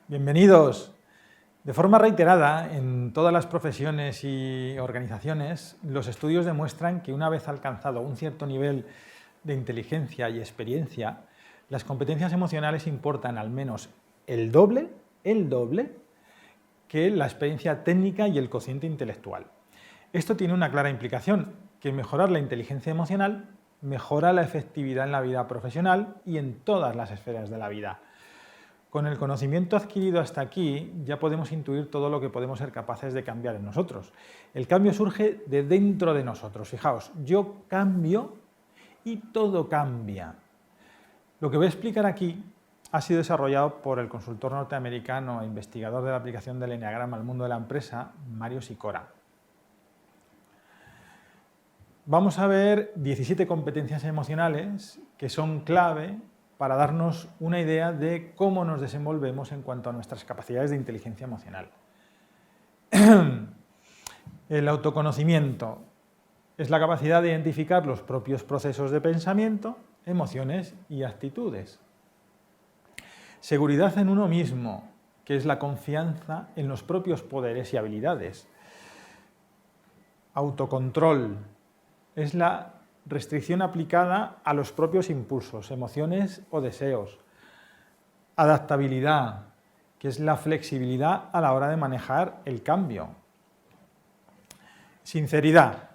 Bienvenidos. De forma reiterada, en todas las profesiones y organizaciones, los estudios demuestran que una vez alcanzado un cierto nivel de inteligencia y experiencia, las competencias emocionales importan al menos el doble que la experiencia técnica y el cociente intelectual. Esto tiene una clara implicación, que mejorar la inteligencia emocional mejora la efectividad en la vida profesional y en todas las esferas de la vida. Con el conocimiento adquirido hasta aquí ya podemos intuir todo lo que podemos ser capaces de cambiar en nosotros. El cambio surge de dentro de nosotros. Fijaos, yo cambio y todo cambia. Lo que voy a explicar aquí ha sido desarrollado por el consultor norteamericano e investigador de la aplicación del Eneagrama al mundo de la empresa, Mario Sikora. Vamos a ver 17 competencias emocionales que son clave para darnos una idea de cómo nos desenvolvemos en cuanto a nuestras capacidades de inteligencia emocional. El autoconocimiento es la capacidad de identificar los propios procesos de pensamiento, emociones y actitudes. Seguridad en uno mismo, que es la confianza en los propios poderes y habilidades. Autocontrol es la restricción aplicada a los propios impulsos, emociones o deseos. Adaptabilidad, que es la flexibilidad a la hora de manejar el cambio. Sinceridad,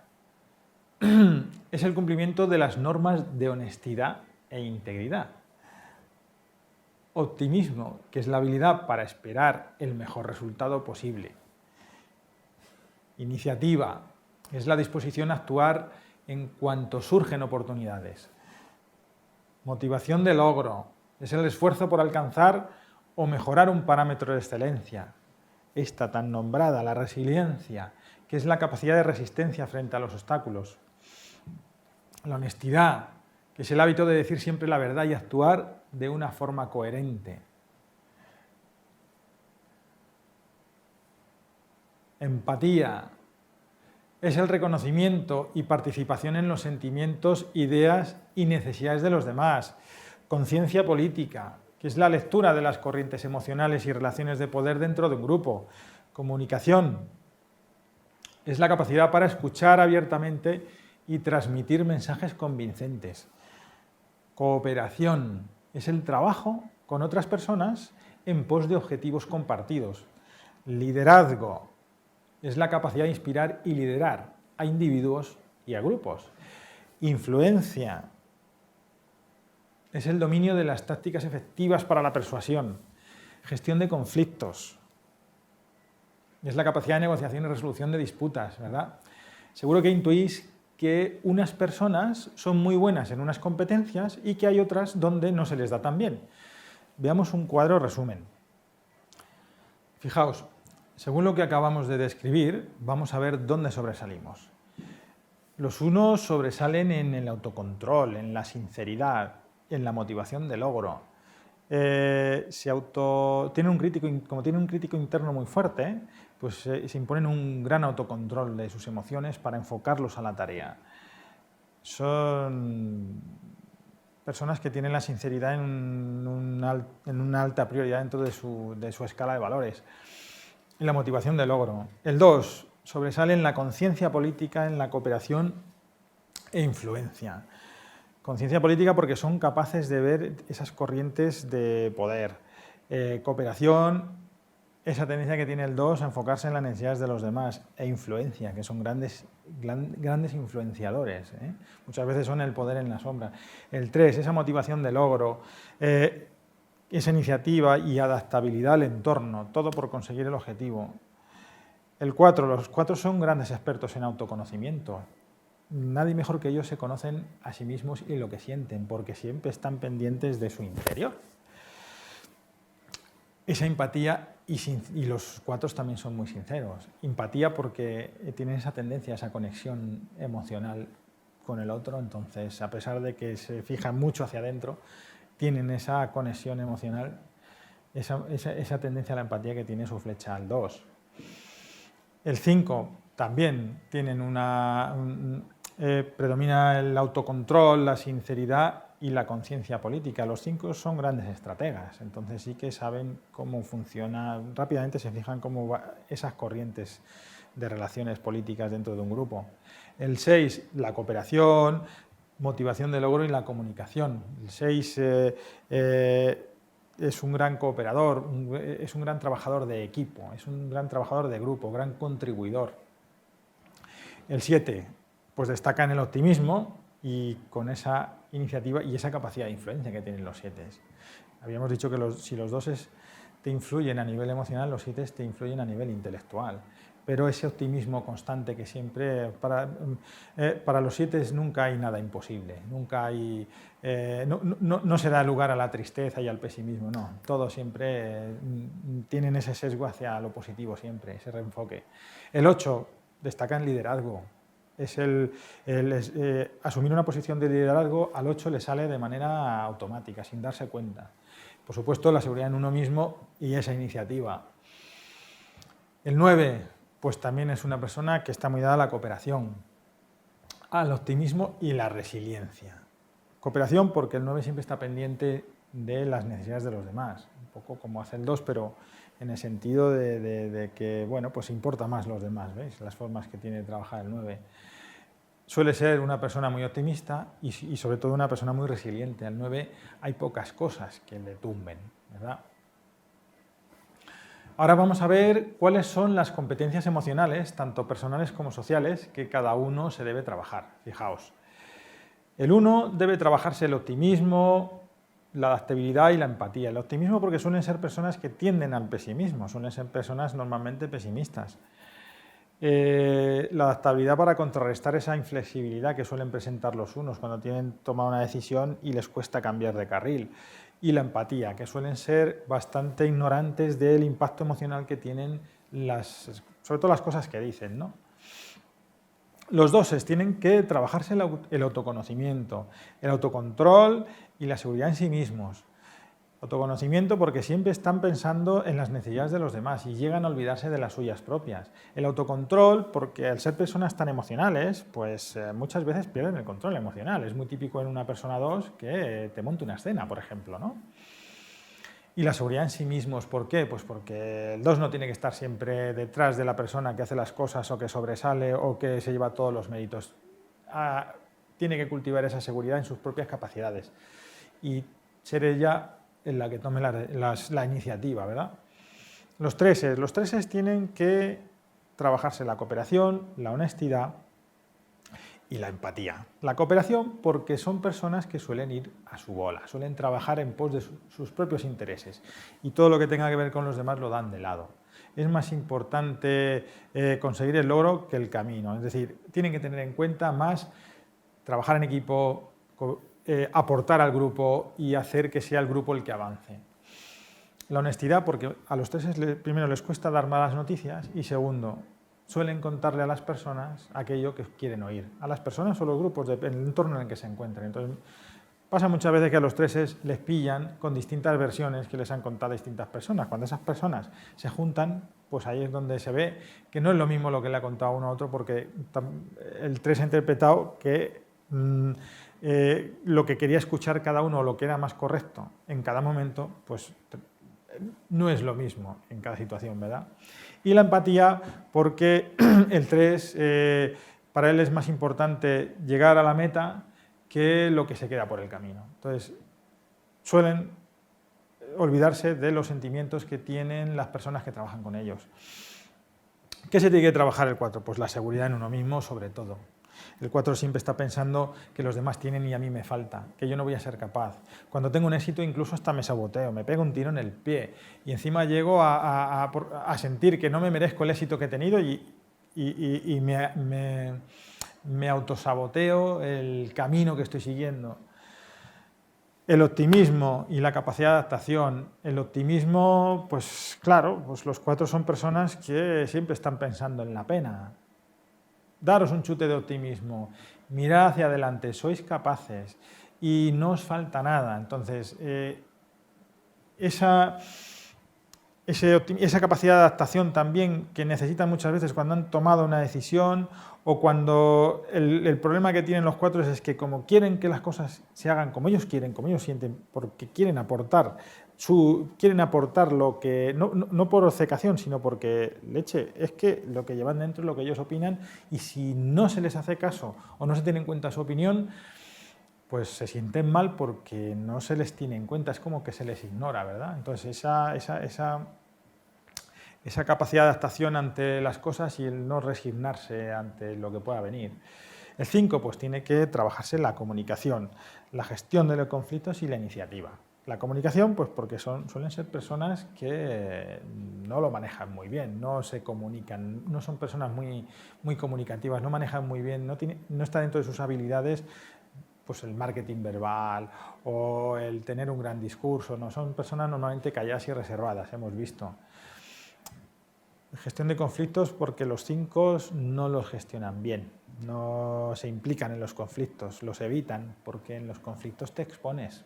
es el cumplimiento de las normas de honestidad e integridad. Optimismo, que es la habilidad para esperar el mejor resultado posible. Iniciativa, es la disposición a actuar en cuanto surgen oportunidades. Motivación de logro, es el esfuerzo por alcanzar o mejorar un parámetro de excelencia. Esta tan nombrada, la resiliencia, que es la capacidad de resistencia frente a los obstáculos. La honestidad, que es el hábito de decir siempre la verdad y actuar de una forma coherente. Empatía, es el reconocimiento y participación en los sentimientos, ideas y necesidades de los demás. Conciencia política, que es la lectura de las corrientes emocionales y relaciones de poder dentro de un grupo. Comunicación, es la capacidad para escuchar abiertamente y transmitir mensajes convincentes. Cooperación, es el trabajo con otras personas en pos de objetivos compartidos. Liderazgo, es la capacidad de inspirar y liderar a individuos y a grupos. Influencia, es el dominio de las tácticas efectivas para la persuasión. Gestión de conflictos, es la capacidad de negociación y resolución de disputas, ¿verdad? Seguro que intuís que unas personas son muy buenas en unas competencias y que hay otras donde no se les da tan bien. Veamos un cuadro resumen. Fijaos, según lo que acabamos de describir, vamos a ver dónde sobresalimos. Los unos sobresalen en el autocontrol, en la sinceridad, en la motivación de logro. Como tienen un crítico interno muy fuerte, pues se imponen un gran autocontrol de sus emociones para enfocarlos a la tarea. Son personas que tienen la sinceridad en una alta prioridad dentro de su escala de valores. En la motivación de logro. El 2 sobresale en la conciencia política, en la cooperación e influencia. Conciencia política porque son capaces de ver esas corrientes de poder. Cooperación, esa tendencia que tiene el 2 a enfocarse en las necesidades de los demás. E influencia, que son grandes influenciadores. Muchas veces son el poder en la sombra. El 3, esa motivación de logro. Esa iniciativa y adaptabilidad al entorno, todo por conseguir el objetivo. El 4, los 4 son grandes expertos en autoconocimiento. Nadie mejor que ellos se conocen a sí mismos y lo que sienten, porque siempre están pendientes de su interior. Esa empatía, y los 4 también son muy sinceros. Empatía porque tienen esa tendencia, esa conexión emocional con el otro, entonces a pesar de que se fijan mucho hacia adentro, tienen esa conexión emocional, esa tendencia a la empatía que tiene su flecha al 2. El 5 también tienen predomina el autocontrol, la sinceridad y la conciencia política. Los 5 son grandes estrategas, entonces sí que saben cómo funciona, rápidamente se fijan cómo van esas corrientes de relaciones políticas dentro de un grupo. El 6, la cooperación, motivación de logro y la comunicación. El 6 es un gran cooperador, es un gran trabajador de equipo, es un gran trabajador de grupo, gran contribuidor. El 7, pues destaca en el optimismo y con esa iniciativa y esa capacidad de influencia que tienen los 7. Habíamos dicho que si los 2 te influyen a nivel emocional, los 7 te influyen a nivel intelectual. Pero ese optimismo constante que siempre, para los 7 nunca hay nada imposible, nunca hay, no se da lugar a la tristeza y al pesimismo, no, todos siempre tienen ese sesgo hacia lo positivo siempre, ese reenfoque. El 8 destaca en liderazgo, asumir una posición de liderazgo al 8 le sale de manera automática, sin darse cuenta. Por supuesto, la seguridad en uno mismo y esa iniciativa. El 9, pues también es una persona que está muy dada a la cooperación, al optimismo y la resiliencia. Cooperación porque el 9 siempre está pendiente de las necesidades de los demás, un poco como hace el 2, pero en el sentido de que, bueno, pues importa más los demás, ¿veis? Las formas que tiene de trabajar el 9. Suele ser una persona muy optimista y sobre todo una persona muy resiliente. Al 9 hay pocas cosas que le tumben, ¿verdad? Ahora vamos a ver cuáles son las competencias emocionales, tanto personales como sociales, que cada uno se debe trabajar. Fijaos, el 1 debe trabajarse el optimismo, la adaptabilidad y la empatía. El optimismo porque suelen ser personas que tienden al pesimismo, suelen ser personas normalmente pesimistas. La adaptabilidad para contrarrestar esa inflexibilidad que suelen presentar los unos cuando tienen tomado una decisión y les cuesta cambiar de carril. Y la empatía, que suelen ser bastante ignorantes del impacto emocional que tienen, sobre todo las cosas que dicen, ¿no? Los 2 tienen que trabajarse el autoconocimiento, el autocontrol y la seguridad en sí mismos. Autoconocimiento porque siempre están pensando en las necesidades de los demás y llegan a olvidarse de las suyas propias. El autocontrol porque al ser personas tan emocionales, pues muchas veces pierden el control emocional. Es muy típico en una persona 2 que te monte una escena, por ejemplo, ¿no? Y la seguridad en sí mismos, ¿por qué? Pues porque el 2 no tiene que estar siempre detrás de la persona que hace las cosas o que sobresale o que se lleva todos los méritos. Tiene que cultivar esa seguridad en sus propias capacidades y ser ella en la que tome la iniciativa, ¿verdad? Los 3 tienen que trabajarse la cooperación, la honestidad y la empatía. La cooperación porque son personas que suelen ir a su bola, suelen trabajar en pos de sus propios intereses y todo lo que tenga que ver con los demás lo dan de lado. Es más importante conseguir el logro que el camino, es decir, tienen que tener en cuenta más trabajar en equipo, aportar al grupo y hacer que sea el grupo el que avance. La honestidad, porque a los 3 primero les cuesta dar malas noticias y segundo, suelen contarle a las personas aquello que quieren oír, a las personas o los grupos, en el entorno en el que se encuentren. Entonces, pasa muchas veces que a los 3 les pillan con distintas versiones que les han contado distintas personas. Cuando esas personas se juntan, pues ahí es donde se ve que no es lo mismo lo que le ha contado uno a otro, porque el 3 ha interpretado que lo que quería escuchar cada uno o lo que era más correcto en cada momento, pues no es lo mismo en cada situación, ¿verdad? Y la empatía porque el 3, para él es más importante llegar a la meta que lo que se queda por el camino. Entonces, suelen olvidarse de los sentimientos que tienen las personas que trabajan con ellos. ¿Qué se tiene que trabajar el 4? Pues la seguridad en uno mismo, sobre todo. El 4 siempre está pensando que los demás tienen y a mí me falta, que yo no voy a ser capaz. Cuando tengo un éxito incluso hasta me saboteo, me pego un tiro en el pie y encima llego a sentir que no me merezco el éxito que he tenido y me autosaboteo el camino que estoy siguiendo. El optimismo y la capacidad de adaptación. El optimismo, pues claro, pues los 4 son personas que siempre están pensando en la pena. Daros un chute de optimismo, mirad hacia adelante, sois capaces y no os falta nada. Entonces, esa esa capacidad de adaptación también que necesitan muchas veces cuando han tomado una decisión o cuando el problema que tienen los 4 es que como quieren que las cosas se hagan como ellos quieren, como ellos sienten, porque quieren aportar lo que, no por obcecación, sino porque, leche, es que lo que llevan dentro es lo que ellos opinan y si no se les hace caso o no se tiene en cuenta su opinión, pues se sienten mal porque no se les tiene en cuenta, es como que se les ignora, ¿verdad? Entonces esa capacidad de adaptación ante las cosas y el no resignarse ante lo que pueda venir. El 5, pues tiene que trabajarse la comunicación, la gestión de los conflictos y la iniciativa. La comunicación, pues porque suelen ser personas que no lo manejan muy bien, no se comunican, no son personas muy comunicativas, no manejan muy bien, no está dentro de sus habilidades pues el marketing verbal o el tener un gran discurso, no son personas normalmente calladas y reservadas, hemos visto. Gestión de conflictos porque los 5 no los gestionan bien, no se implican en los conflictos, los evitan porque en los conflictos te expones.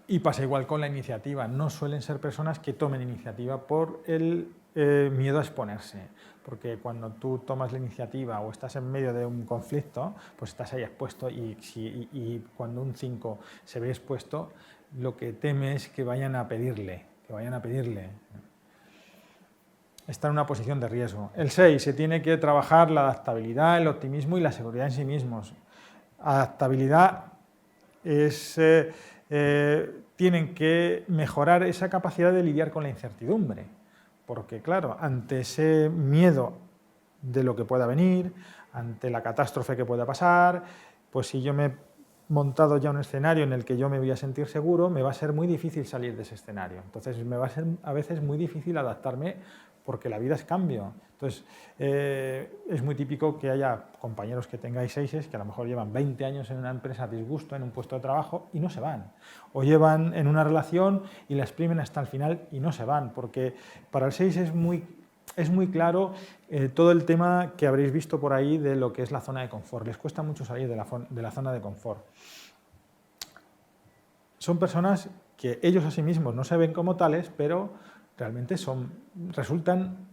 Y pasa igual con la iniciativa, no suelen ser personas que tomen iniciativa por el miedo a exponerse, porque cuando tú tomas la iniciativa o estás en medio de un conflicto, pues estás ahí expuesto y cuando un 5 se ve expuesto, lo que teme es que vayan a pedirle. Está en una posición de riesgo. El 6, se tiene que trabajar la adaptabilidad, el optimismo y la seguridad en sí mismos. Adaptabilidad es... tienen que mejorar esa capacidad de lidiar con la incertidumbre, porque claro, ante ese miedo de lo que pueda venir, ante la catástrofe que pueda pasar, pues si yo me he montado ya un escenario en el que yo me voy a sentir seguro, me va a ser muy difícil salir de ese escenario. Entonces me va a ser a veces muy difícil adaptarme porque la vida es cambio. Entonces, es muy típico que haya compañeros que tengáis 6 que a lo mejor llevan 20 años en una empresa a disgusto, en un puesto de trabajo y no se van. O llevan en una relación y la exprimen hasta el final y no se van, porque para el 6 es muy claro todo el tema que habréis visto por ahí de lo que es la zona de confort. Les cuesta mucho salir de la zona de confort. Son personas que ellos a sí mismos no se ven como tales, pero realmente resultan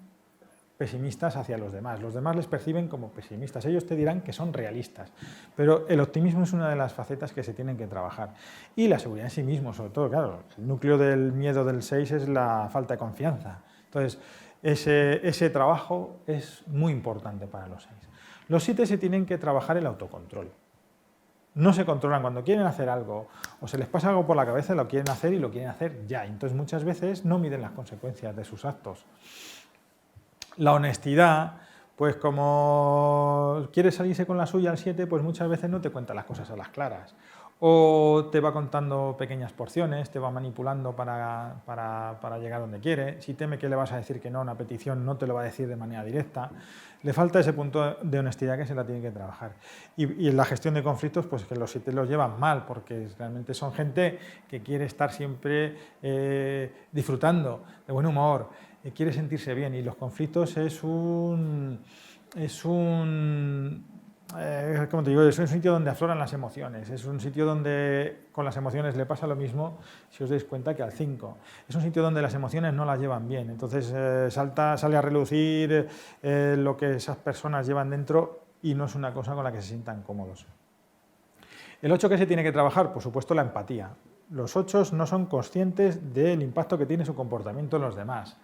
pesimistas hacia los demás. Los demás les perciben como pesimistas. Ellos te dirán que son realistas, pero el optimismo es una de las facetas que se tienen que trabajar. Y la seguridad en sí mismo, sobre todo, claro, el núcleo del miedo del 6 es la falta de confianza. Entonces, ese trabajo es muy importante para los 6. Los 7 se tienen que trabajar el autocontrol. No se controlan cuando quieren hacer algo o se les pasa algo por la cabeza, lo quieren hacer y lo quieren hacer ya. Entonces muchas veces no miden las consecuencias de sus actos. La honestidad, pues como quiere salirse con la suya al 7, pues muchas veces no te cuenta las cosas a las claras. O te va contando pequeñas porciones, te va manipulando para llegar donde quiere. Si teme que le vas a decir que no a una petición, no te lo va a decir de manera directa. Le falta ese punto de honestidad que se la tiene que trabajar. Y en la gestión de conflictos, pues que los 7 los llevan mal, porque realmente son gente que quiere estar siempre disfrutando, de buen humor, quiere sentirse bien. Y los conflictos como te digo, es un sitio donde afloran las emociones, es un sitio donde con las emociones le pasa lo mismo, si os dais cuenta, que al 5. Es un sitio donde las emociones no las llevan bien, entonces sale a relucir lo que esas personas llevan dentro y no es una cosa con la que se sientan cómodos. El 8 que se tiene que trabajar, por supuesto, la empatía. Los 8 no son conscientes del impacto que tiene su comportamiento en los demás.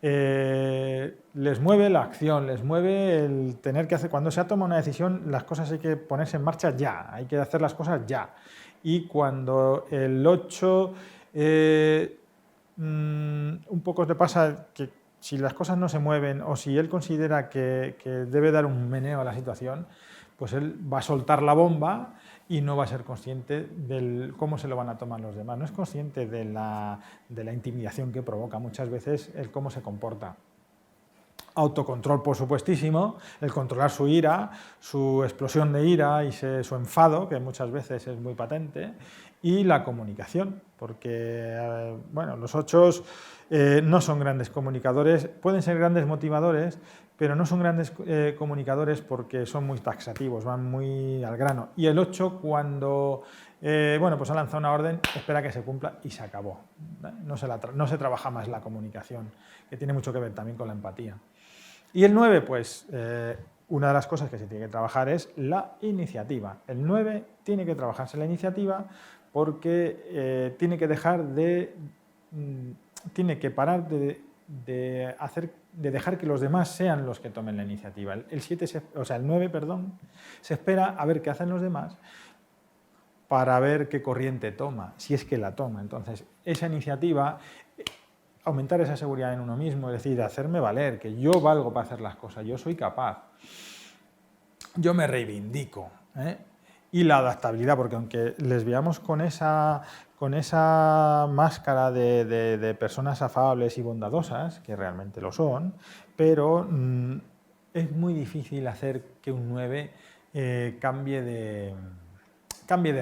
Les mueve la acción, les mueve el tener que hacer, cuando se ha tomado una decisión, las cosas hay que ponerse en marcha ya, hay que hacer las cosas ya. Y cuando el 8, un poco le pasa que si las cosas no se mueven o si él considera que debe dar un meneo a la situación, pues él va a soltar la bomba y no va a ser consciente de cómo se lo van a tomar los demás. No es consciente de la intimidación que provoca muchas veces el cómo se comporta. Autocontrol, por supuestísimo, el controlar su ira, su explosión de ira y su enfado, que muchas veces es muy patente, y la comunicación, porque bueno, los 8 no son grandes comunicadores, pueden ser grandes motivadores, pero no son grandes comunicadores porque son muy taxativos, van muy al grano. Y el 8, cuando bueno, pues ha lanzado una orden, espera que se cumpla y se acabó. No se trabaja más la comunicación, que tiene mucho que ver también con la empatía. Y el 9, pues una de las cosas que se tiene que trabajar es la iniciativa. El 9 tiene que trabajarse la iniciativa porque tiene que dejar de... tiene que parar de dejar que los demás sean los que tomen la iniciativa. El 9, perdón, se espera a ver qué hacen los demás para ver qué corriente toma, si es que la toma. Entonces, esa iniciativa, aumentar esa seguridad en uno mismo, es decir, hacerme valer, que yo valgo para hacer las cosas, yo soy capaz, yo me reivindico, ¿eh? Y la adaptabilidad, porque aunque les veamos con esa máscara de personas afables y bondadosas, que realmente lo son, pero es muy difícil hacer que un 9 cambie de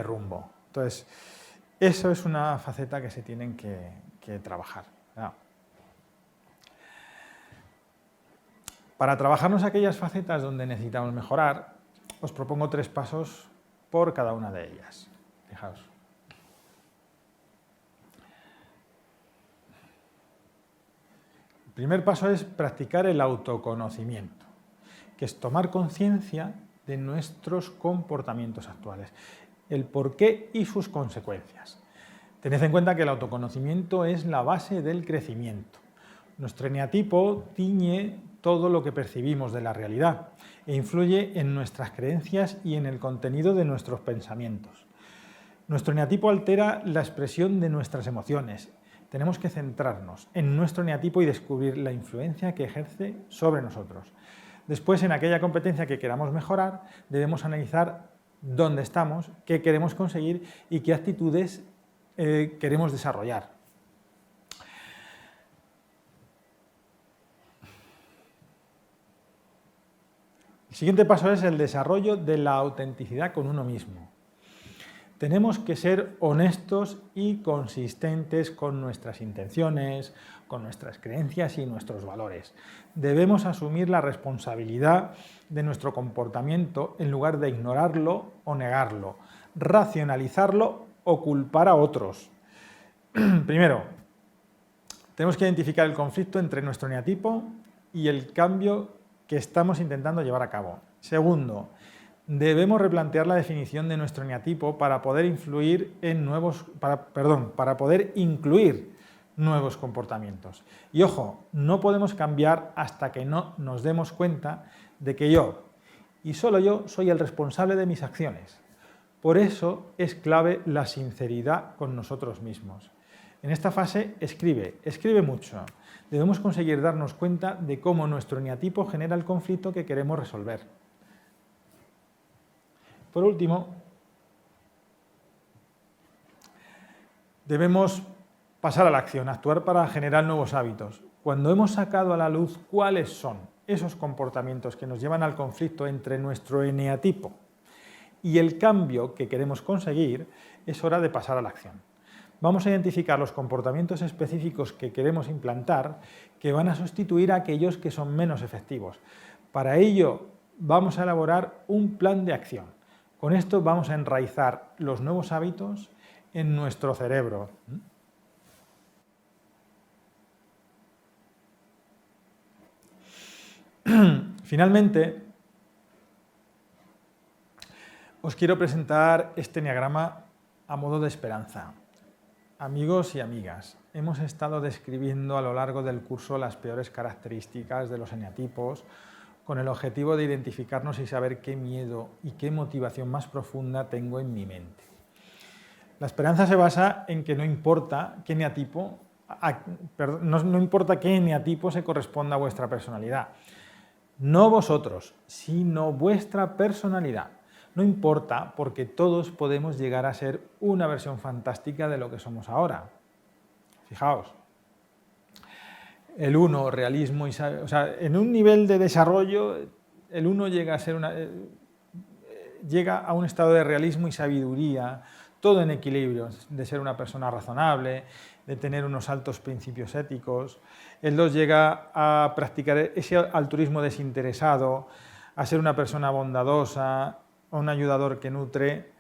rumbo. Entonces, eso es una faceta que se tienen que trabajar, ¿no? Para trabajarnos aquellas facetas donde necesitamos mejorar, os propongo 3 pasos por cada una de ellas. Fijaos. El primer paso es practicar el autoconocimiento, que es tomar conciencia de nuestros comportamientos actuales, el porqué y sus consecuencias. Tened en cuenta que el autoconocimiento es la base del crecimiento. Nuestro eneatipo tiñe todo lo que percibimos de la realidad e influye en nuestras creencias y en el contenido de nuestros pensamientos. Nuestro eneatipo altera la expresión de nuestras emociones. Tenemos que centrarnos en nuestro eneatipo y descubrir la influencia que ejerce sobre nosotros. Después, en aquella competencia que queramos mejorar, debemos analizar dónde estamos, qué queremos conseguir y qué actitudes queremos desarrollar. El siguiente paso es el desarrollo de la autenticidad con uno mismo. Tenemos que ser honestos y consistentes con nuestras intenciones, con nuestras creencias y nuestros valores. Debemos asumir la responsabilidad de nuestro comportamiento en lugar de ignorarlo o negarlo, racionalizarlo o culpar a otros. Primero, tenemos que identificar el conflicto entre nuestro eneatipo y el cambio que estamos intentando llevar a cabo. Segundo, debemos replantear la definición de nuestro eneatipo para poder para poder incluir nuevos comportamientos. Y ojo, no podemos cambiar hasta que no nos demos cuenta de que yo, y solo yo, soy el responsable de mis acciones. Por eso es clave la sinceridad con nosotros mismos. En esta fase escribe mucho. Debemos conseguir darnos cuenta de cómo nuestro eneatipo genera el conflicto que queremos resolver. Por último, debemos pasar a la acción, actuar para generar nuevos hábitos. Cuando hemos sacado a la luz cuáles son esos comportamientos que nos llevan al conflicto entre nuestro eneatipo y el cambio que queremos conseguir, es hora de pasar a la acción. Vamos a identificar los comportamientos específicos que queremos implantar que van a sustituir a aquellos que son menos efectivos. Para ello, vamos a elaborar un plan de acción. Con esto vamos a enraizar los nuevos hábitos en nuestro cerebro. Finalmente, os quiero presentar este eneagrama a modo de esperanza. Amigos y amigas, hemos estado describiendo a lo largo del curso las peores características de los eneatipos con el objetivo de identificarnos y saber qué miedo y qué motivación más profunda tengo en mi mente. La esperanza se basa en que no importa qué eneatipo se corresponda a vuestra personalidad. No vosotros, sino vuestra personalidad. No importa, porque todos podemos llegar a ser una versión fantástica de lo que somos ahora. Fijaos, el 1, realismo y sabiduría, o sea, en un nivel de desarrollo, el 1 llega a un estado de realismo y sabiduría, todo en equilibrio, de ser una persona razonable, de tener unos altos principios éticos. El 2 llega a practicar ese altruismo desinteresado, a ser una persona bondadosa, un ayudador que nutre,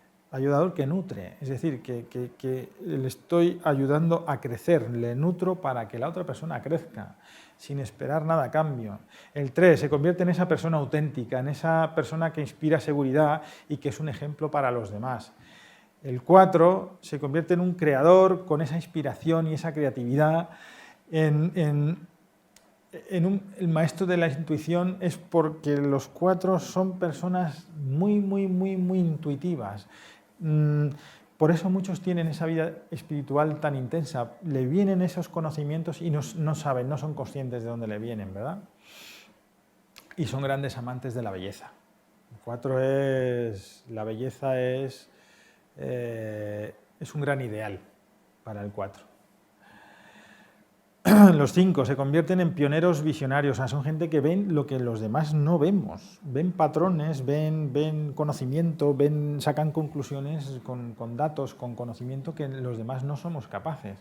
es decir, que le estoy ayudando a crecer, le nutro para que la otra persona crezca, sin esperar nada a cambio. El 3 se convierte en esa persona auténtica, en esa persona que inspira seguridad y que es un ejemplo para los demás. El 4 se convierte en un creador con esa inspiración y esa creatividad. El maestro de la intuición es porque los 4 son personas muy intuitivas. Por eso muchos tienen esa vida espiritual tan intensa. Le vienen esos conocimientos y no saben, no son conscientes de dónde le vienen, ¿verdad? Y son grandes amantes de la belleza. La belleza es un gran ideal para el 4. Los 5 se convierten en pioneros visionarios, o sea, son gente que ven lo que los demás no vemos, ven patrones, ven conocimiento, sacan conclusiones con datos, con conocimiento que los demás no somos capaces.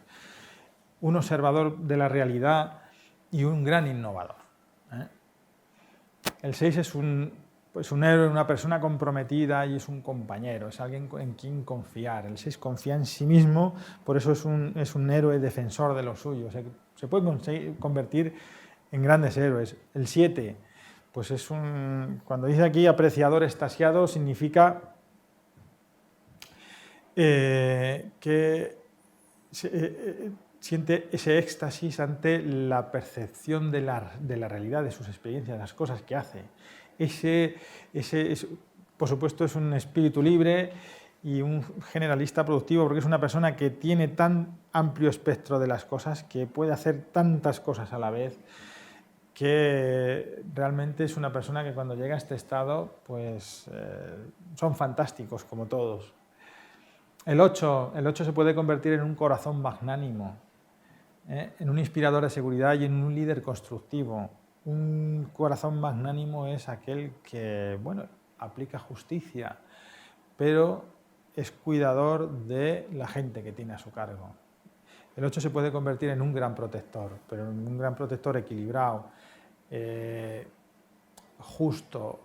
Un observador de la realidad y un gran innovador. El 6 es un héroe, una persona comprometida y es un compañero, es alguien en quien confiar. El 6 confía en sí mismo, por eso es un héroe defensor de los suyos. Se puede convertir en grandes héroes. El 7, pues cuando dice aquí apreciador extasiado, significa que siente ese éxtasis ante la percepción de la realidad, de sus experiencias, de las cosas que hace. Por supuesto, es un espíritu libre y un generalista productivo, porque es una persona que tiene tan amplio espectro de las cosas, que puede hacer tantas cosas a la vez, que realmente es una persona que cuando llega a este estado, pues son fantásticos como todos. El 8 se puede convertir en un corazón magnánimo, en un inspirador de seguridad y en un líder constructivo. Un corazón magnánimo es aquel que, aplica justicia, pero es cuidador de la gente que tiene a su cargo. El 8 se puede convertir en un gran protector, pero en un gran protector equilibrado, justo,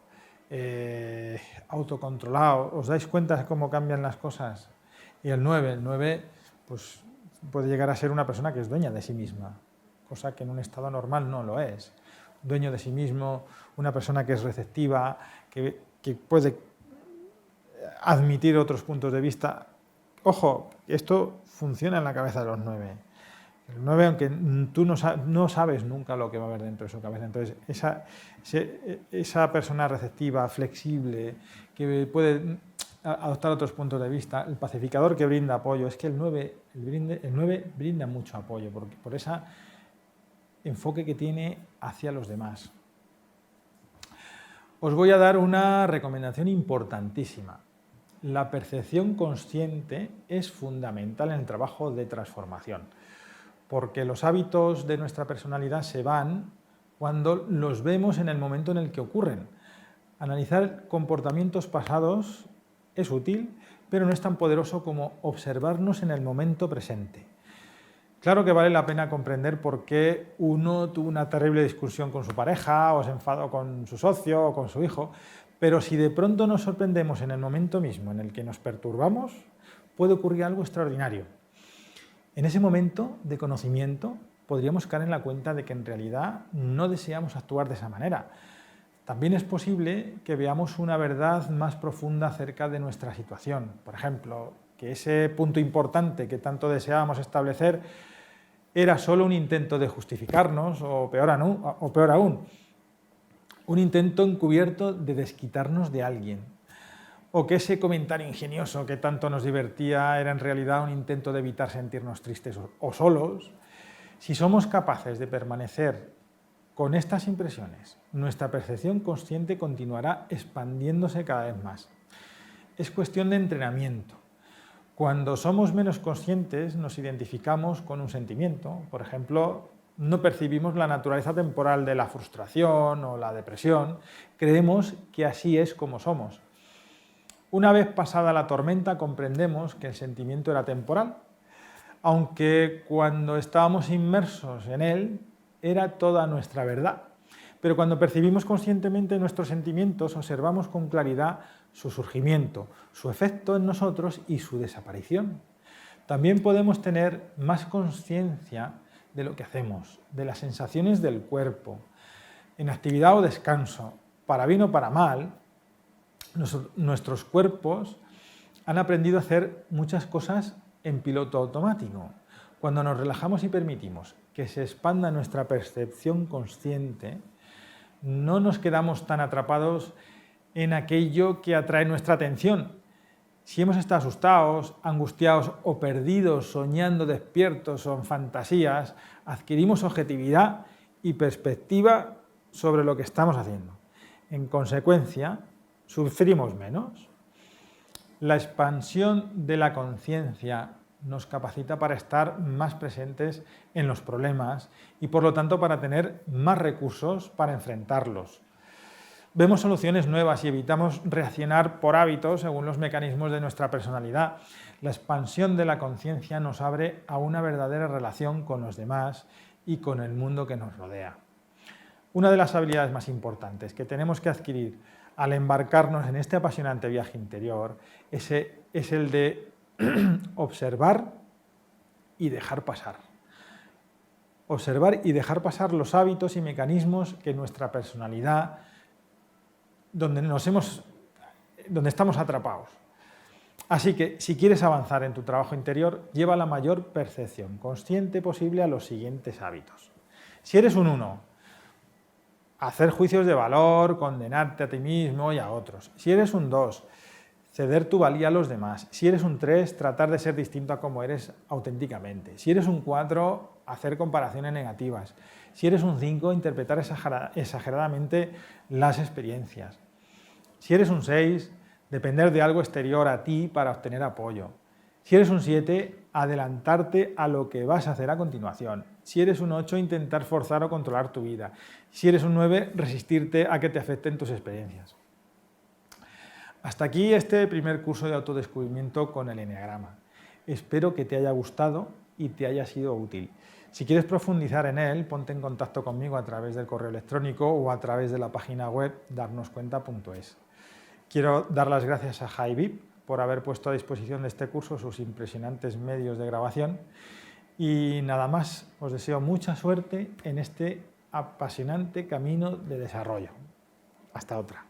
autocontrolado. ¿Os dais cuenta de cómo cambian las cosas? Y el 9 pues, puede llegar a ser una persona que es dueña de sí misma, cosa que en un estado normal no lo es. Dueño de sí mismo, una persona que es receptiva, que puede admitir otros puntos de vista. Ojo, esto funciona en la cabeza de los 9. El 9, aunque tú no sabes nunca lo que va a haber dentro de su cabeza. Entonces, esa persona receptiva, flexible, que puede adoptar otros puntos de vista, el pacificador que brinda apoyo, es que el 9 brinda mucho apoyo por ese enfoque que tiene hacia los demás. Os voy a dar una recomendación importantísima. La percepción consciente es fundamental en el trabajo de transformación, porque los hábitos de nuestra personalidad se van cuando los vemos en el momento en el que ocurren. Analizar comportamientos pasados es útil, pero no es tan poderoso como observarnos en el momento presente. Claro que vale la pena comprender por qué uno tuvo una terrible discusión con su pareja, o se enfadó con su socio o con su hijo, pero si de pronto nos sorprendemos en el momento mismo en el que nos perturbamos, puede ocurrir algo extraordinario. En ese momento de conocimiento podríamos caer en la cuenta de que en realidad no deseamos actuar de esa manera. También es posible que veamos una verdad más profunda acerca de nuestra situación. Por ejemplo, que ese punto importante que tanto deseábamos establecer era solo un intento de justificarnos, o peor aún, un intento encubierto de desquitarnos de alguien. O que ese comentario ingenioso que tanto nos divertía era en realidad un intento de evitar sentirnos tristes o solos. Si somos capaces de permanecer con estas impresiones, nuestra percepción consciente continuará expandiéndose cada vez más. Es cuestión de entrenamiento. Cuando somos menos conscientes, nos identificamos con un sentimiento. Por ejemplo, no percibimos la naturaleza temporal de la frustración o la depresión. Creemos que así es como somos. Una vez pasada la tormenta, comprendemos que el sentimiento era temporal, aunque cuando estábamos inmersos en él, era toda nuestra verdad. Pero cuando percibimos conscientemente nuestros sentimientos, observamos con claridad su surgimiento, su efecto en nosotros y su desaparición. También podemos tener más conciencia de lo que hacemos, de las sensaciones del cuerpo, en actividad o descanso. Para bien o para mal, nuestros cuerpos han aprendido a hacer muchas cosas en piloto automático. Cuando nos relajamos y permitimos que se expanda nuestra percepción consciente, no nos quedamos tan atrapados en aquello que atrae nuestra atención. Si hemos estado asustados, angustiados o perdidos, soñando despiertos o en fantasías, adquirimos objetividad y perspectiva sobre lo que estamos haciendo. En consecuencia, sufrimos menos. La expansión de la conciencia nos capacita para estar más presentes en los problemas y, por lo tanto, para tener más recursos para enfrentarlos. Vemos soluciones nuevas y evitamos reaccionar por hábito según los mecanismos de nuestra personalidad. La expansión de la conciencia nos abre a una verdadera relación con los demás y con el mundo que nos rodea. Una de las habilidades más importantes que tenemos que adquirir al embarcarnos en este apasionante viaje interior es el de observar y dejar pasar. Observar y dejar pasar los hábitos y mecanismos que nuestra personalidad, donde estamos atrapados. Así que, si quieres avanzar en tu trabajo interior, lleva la mayor percepción consciente posible a los siguientes hábitos. Si eres un 1, hacer juicios de valor, condenarte a ti mismo y a otros. Si eres un 2, ceder tu valía a los demás. Si eres un 3, tratar de ser distinto a como eres auténticamente. Si eres un 4, hacer comparaciones negativas. Si eres un 5, interpretar exageradamente las experiencias. Si eres un 6, depender de algo exterior a ti para obtener apoyo. Si eres un 7, adelantarte a lo que vas a hacer a continuación. Si eres un 8, intentar forzar o controlar tu vida. Si eres un 9, resistirte a que te afecten tus experiencias. Hasta aquí este primer curso de autodescubrimiento con el Eneagrama. Espero que te haya gustado y te haya sido útil. Si quieres profundizar en él, ponte en contacto conmigo a través del correo electrónico o a través de la página web darnoscuenta.es. Quiero dar las gracias a HiVip por haber puesto a disposición de este curso sus impresionantes medios de grabación. Y nada más, os deseo mucha suerte en este apasionante camino de desarrollo. Hasta otra.